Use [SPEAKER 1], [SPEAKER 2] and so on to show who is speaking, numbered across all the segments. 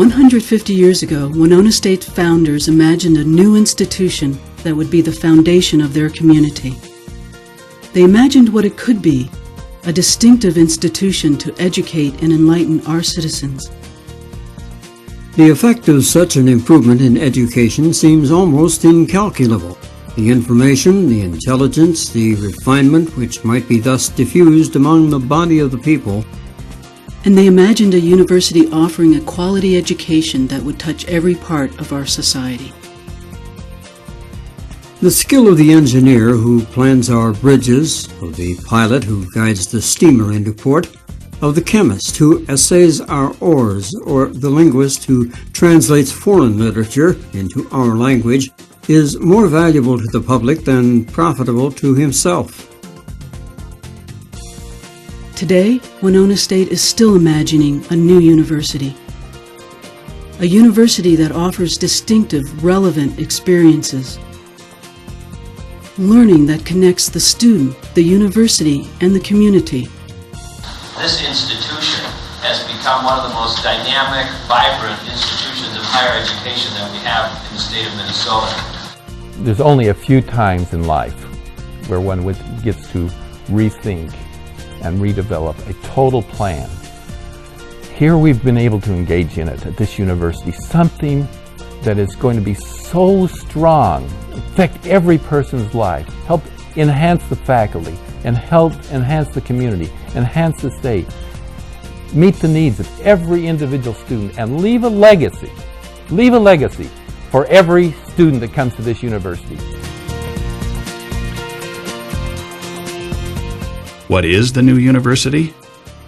[SPEAKER 1] 150 years ago, Winona State founders imagined a new institution that would be the foundation of their community. They imagined what it could be, a distinctive institution to educate and enlighten our citizens.
[SPEAKER 2] The effect of such an improvement in education seems almost incalculable. The information, the intelligence, the refinement which might be thus diffused among the body of the people.
[SPEAKER 1] And they imagined a university offering a quality education that would touch every part of our society.
[SPEAKER 2] The skill of the engineer who plans our bridges, of the pilot who guides the steamer into port, of the chemist who assays our ores, or the linguist who translates foreign literature into our language, is more valuable to the public than profitable to himself.
[SPEAKER 1] Today, Winona State is still imagining a new university. A university that offers distinctive, relevant experiences. Learning that connects the student, the university, and the community.
[SPEAKER 3] This institution has become one of the most dynamic, vibrant institutions of higher education that we have in the state of Minnesota.
[SPEAKER 4] There's only a few times in life where one gets to rethink and redevelop a total plan. Here we've been able to engage in it at this university, something that is going to be so strong, affect every person's life, help enhance the faculty, and help enhance the community, enhance the state, meet the needs of every individual student, and leave a legacy for every student that comes to this university.
[SPEAKER 5] What is the new university?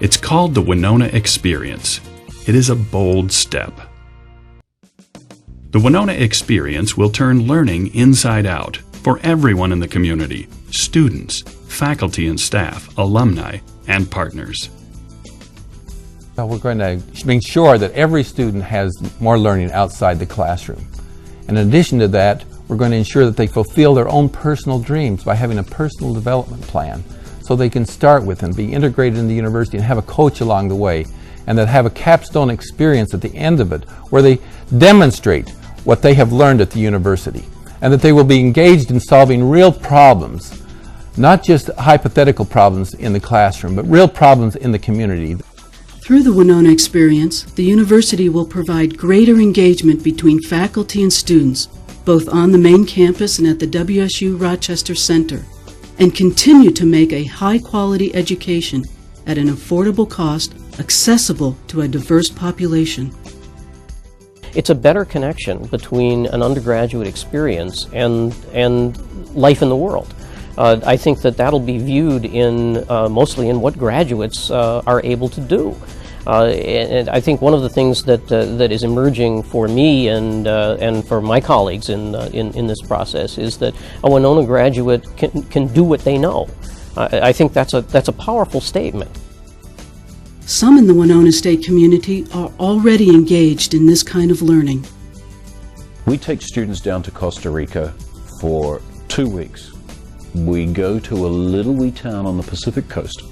[SPEAKER 5] It's called the Winona Experience. It is a bold step. The Winona Experience will turn learning inside out for everyone in the community, students, faculty and staff, alumni, and partners.
[SPEAKER 4] We're going to make sure that every student has more learning outside the classroom. And in addition to that, we're going to ensure that they fulfill their own personal dreams by having a personal development plan so they can start with and be integrated in the university and have a coach along the way, and that have a capstone experience at the end of it where they demonstrate what they have learned at the university, and that they will be engaged in solving real problems, not just hypothetical problems in the classroom, but real problems in the community.
[SPEAKER 1] Through the Winona Experience, the university will provide greater engagement between faculty and students, both on the main campus and at the WSU Rochester Center, and continue to make a high-quality education at an affordable cost, accessible to a diverse population.
[SPEAKER 6] It's a better connection between an undergraduate experience and life in the world. I think that that'll be viewed in mostly in what graduates are able to do. And I think one of the things that is emerging for me and for my colleagues in this process is that a Winona graduate can do what they know. I think that's a powerful statement.
[SPEAKER 1] Some in the Winona State community are already engaged in this kind of learning.
[SPEAKER 7] We take students down to Costa Rica for 2 weeks. We go to a little wee town on the Pacific coast,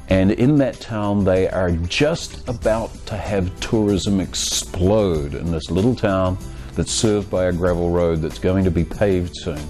[SPEAKER 7] and in that town they are just about to have tourism explode in this little town that's served by a gravel road that's going to be paved soon.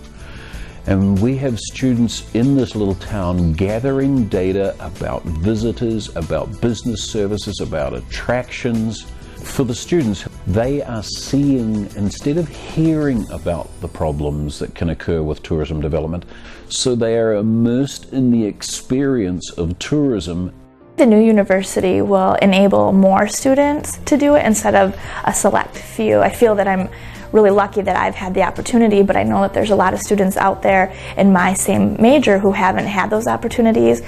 [SPEAKER 7] And we have students in this little town gathering data about visitors, about business services, about attractions. For the students, they are seeing, instead of hearing about the problems that can occur with tourism development, so they are immersed in the experience of tourism.
[SPEAKER 8] The new university will enable more students to do it instead of a select few. I feel that I'm really lucky that I've had the opportunity, but I know that there's a lot of students out there in my same major who haven't had those opportunities.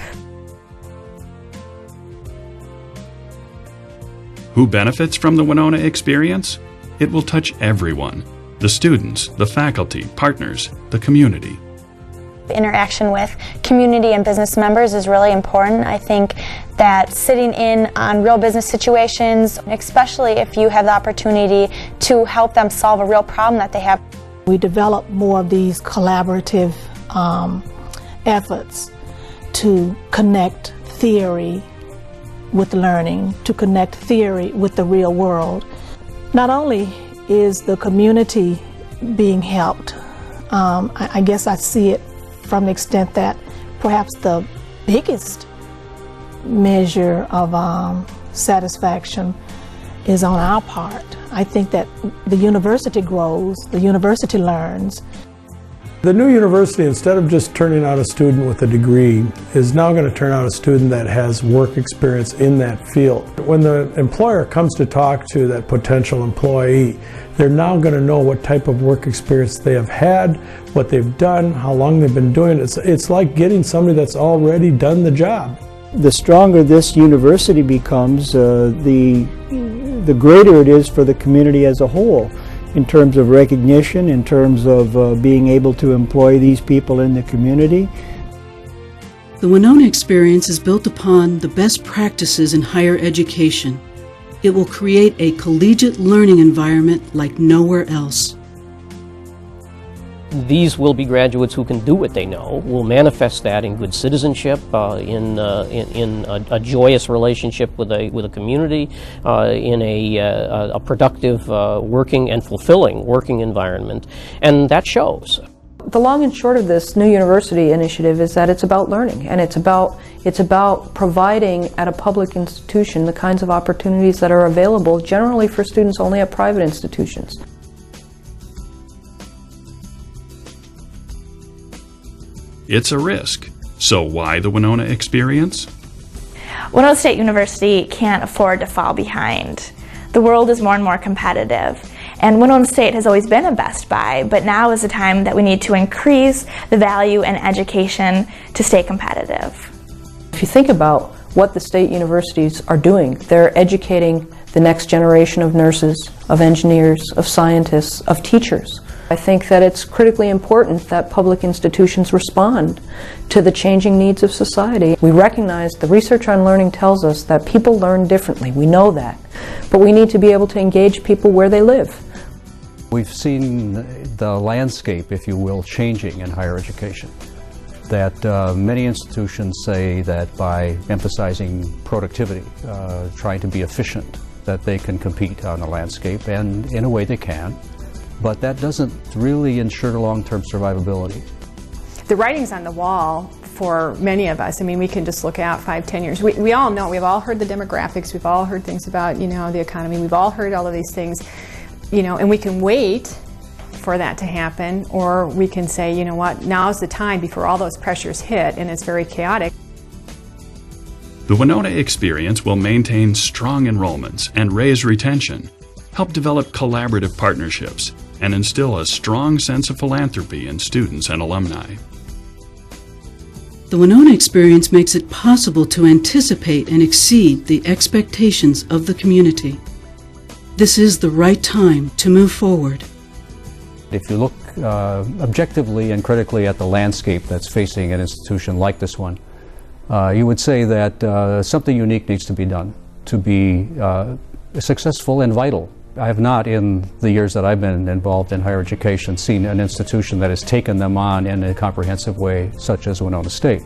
[SPEAKER 5] Who benefits from the Winona Experience? It will touch everyone: the students, the faculty, partners, the community.
[SPEAKER 9] Interaction with community and business members is really important. I think that sitting in on real business situations, especially if you have the opportunity to help them solve a real problem that they have.
[SPEAKER 10] We develop more of these collaborative efforts to connect theory with learning, to connect theory with the real world, Not only is the community being helped, I guess I see it from the extent that perhaps the biggest measure of satisfaction is on our part. I think that the university grows, the university learns.
[SPEAKER 11] The new university, instead of just turning out a student with a degree, is now going to turn out a student that has work experience in that field. When the employer comes to talk to that potential employee, they're now going to know what type of work experience they have had, what they've done, how long they've been doing it. It's like getting somebody that's already done the job.
[SPEAKER 12] The stronger this university becomes, the greater it is for the community as a whole, in terms of recognition, in terms of being able to employ these people in the community.
[SPEAKER 1] The Winona experience is built upon the best practices in higher education. It will create a collegiate learning environment like nowhere else.
[SPEAKER 6] These will be graduates who can do what they know, will manifest that in good citizenship, in a joyous relationship with a community, in a productive working and fulfilling working environment, and that shows.
[SPEAKER 13] The long and short of this new university initiative is that it's about learning, and it's about providing at a public institution the kinds of opportunities that are available generally for students only at private institutions.
[SPEAKER 5] It's a risk. So why the Winona experience?
[SPEAKER 8] Winona State University can't afford to fall behind. The world is more and more competitive, and Winona State has always been a Best Buy, but now is the time that we need to increase the value in education to stay competitive.
[SPEAKER 13] If you think about what the state universities are doing, they're educating the next generation of nurses, of engineers, of scientists, of teachers. I think that it's critically important that public institutions respond to the changing needs of society. We recognize the research on learning tells us that people learn differently. We know that. But we need to be able to engage people where they live.
[SPEAKER 14] We've seen the landscape, if you will, changing in higher education. That many institutions say that by emphasizing productivity, trying to be efficient, that they can compete on the landscape, and in a way they can. But that doesn't really ensure long-term survivability.
[SPEAKER 15] The writing's on the wall for many of us. I mean, we can just look out 5-10 years. We all know, we've all heard the demographics, we've all heard things about, the economy, we've all heard all of these things, and we can wait for that to happen, or we can say, you know what, now's the time before all those pressures hit and it's very chaotic.
[SPEAKER 5] The Winona experience will maintain strong enrollments and raise retention, help develop collaborative partnerships, and instill a strong sense of philanthropy in students and alumni.
[SPEAKER 1] The Winona experience makes it possible to anticipate and exceed the expectations of the community. This is the right time to move forward.
[SPEAKER 14] If you look objectively and critically at the landscape that's facing an institution like this one, you would say that something unique needs to be done to be successful and vital. I have not, in the years that I've been involved in higher education, seen an institution that has taken them on in a comprehensive way, such as Winona State.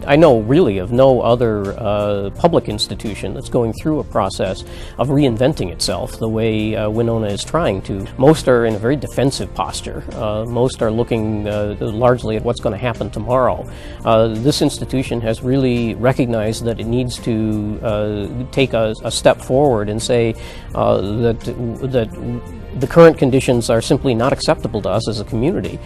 [SPEAKER 6] I know really of no other public institution that's going through a process of reinventing itself the way Winona is trying to. Most are in a very defensive posture. Most are looking largely at what's going to happen tomorrow. This institution has really recognized that it needs to take a step forward and say that the current conditions are simply not acceptable to us as a community.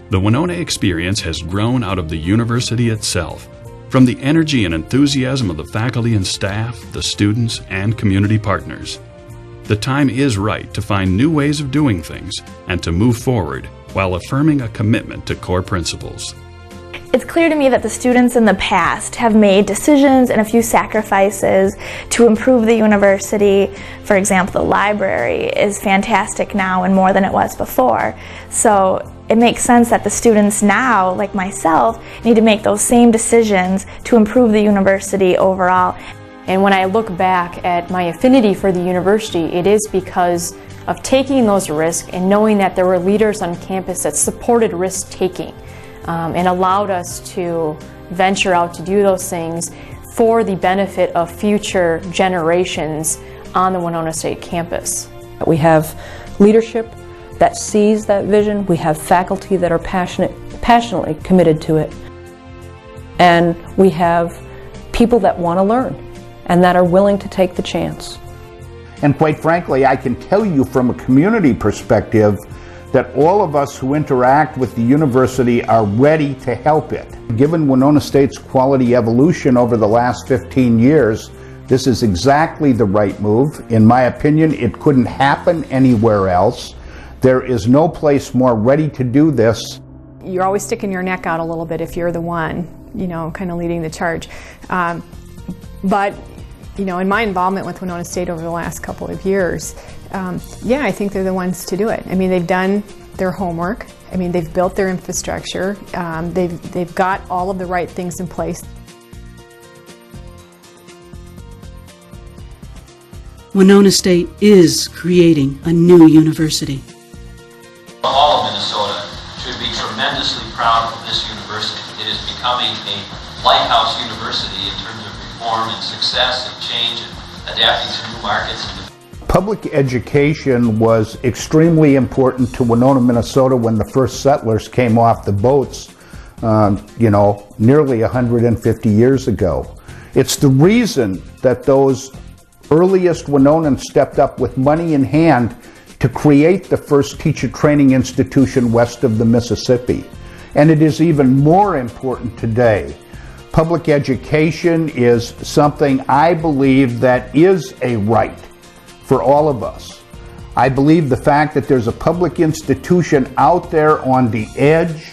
[SPEAKER 5] The Winona experience has grown out of the university itself, from the energy and enthusiasm of the faculty and staff, the students, and community partners. The time is right to find new ways of doing things and to move forward while affirming a commitment to core principles.
[SPEAKER 8] It's clear to me that the students in the past have made decisions and a few sacrifices to improve the university. For example, the library is fantastic now and more than it was before. So it makes sense that the students now, like myself, need to make those same decisions to improve the university overall.
[SPEAKER 16] And when I look back at my affinity for the university, it is because of taking those risks and knowing that there were leaders on campus that supported risk-taking and allowed us to venture out to do those things for the benefit of future generations on the Winona State campus.
[SPEAKER 13] We have leadership that sees that vision. We have faculty that are passionately committed to it. And we have people that want to learn and that are willing to take the chance.
[SPEAKER 17] And quite frankly, I can tell you from a community perspective that all of us who interact with the university are ready to help it. Given Winona State's quality evolution over the last 15 years, this is exactly the right move. In my opinion, it couldn't happen anywhere else. There is no place more ready to do this.
[SPEAKER 15] You're always sticking your neck out a little bit if you're the one, you know, kind of leading the charge. But, you know, in my involvement with Winona State over the last couple of years, yeah, I think they're the ones to do it. I mean, they've done their homework. I mean, they've built their infrastructure. They've got all of the right things in place.
[SPEAKER 1] Winona State is creating a new university.
[SPEAKER 3] All of Minnesota should be tremendously proud of this university. It is becoming a lighthouse university in terms of reform and success and change and adapting to new markets.
[SPEAKER 17] Public education was extremely important to Winona, Minnesota when the first settlers came off the boats, you know, nearly 150 years ago. It's the reason that those earliest Winonans stepped up with money in hand to create the first teacher training institution west of the Mississippi. And it is even more important today. Public education is something I believe that is a right for all of us. I believe the fact that there's a public institution out there on the edge,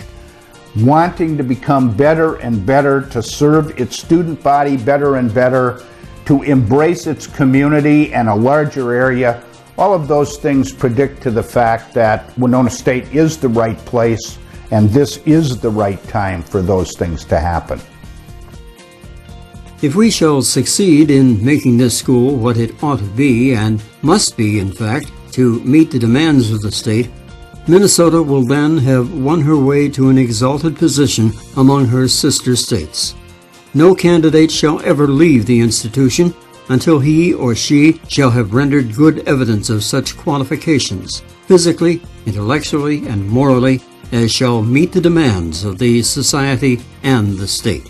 [SPEAKER 17] wanting to become better and better, to serve its student body better and better, to embrace its community and a larger area, all of those things predict to the fact that Winona State is the right place, and this is the right time for those things to happen.
[SPEAKER 2] If we shall succeed in making this school what it ought to be, and must be in fact, to meet the demands of the state, Minnesota will then have won her way to an exalted position among her sister states. No candidate shall ever leave the institution until he or she shall have rendered good evidence of such qualifications, physically, intellectually, and morally, as shall meet the demands of the society and the state.